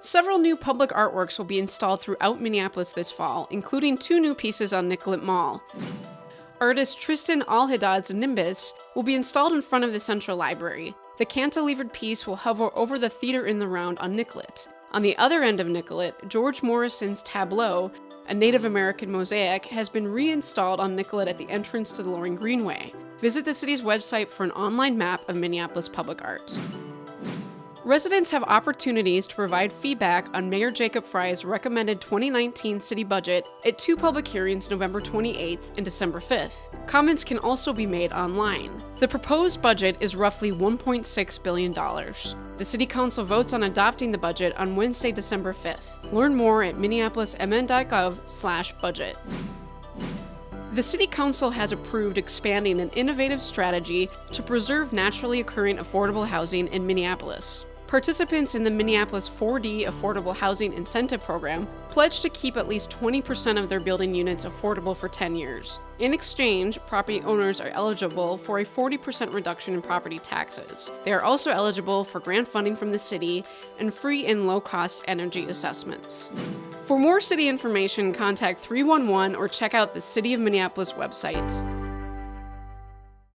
Several new public artworks will be installed throughout Minneapolis this fall, including 2 new pieces on Nicollet Mall. Artist Tristan Alhaddad's Nimbus will be installed in front of the Central Library. The cantilevered piece will hover over the Theater in the Round on Nicollet. On the other end of Nicollet, George Morrison's Tableau, a Native American mosaic, has been reinstalled on Nicollet at the entrance to the Loring Greenway. Visit the city's website for an online map of Minneapolis public art. Residents have opportunities to provide feedback on Mayor Jacob Fry's recommended 2019 city budget at 2 public hearings November 28th and December 5th. Comments can also be made online. The proposed budget is roughly $1.6 billion. The City Council votes on adopting the budget on Wednesday, December 5th. Learn more at minneapolismn.gov/budget. The City Council has approved expanding an innovative strategy to preserve naturally occurring affordable housing in Minneapolis. Participants in the Minneapolis 4D Affordable Housing Incentive Program pledge to keep at least 20% of their building units affordable for 10 years. In exchange, property owners are eligible for a 40% reduction in property taxes. They are also eligible for grant funding from the city and free and low-cost energy assessments. For more city information, contact 311 or check out the City of Minneapolis website.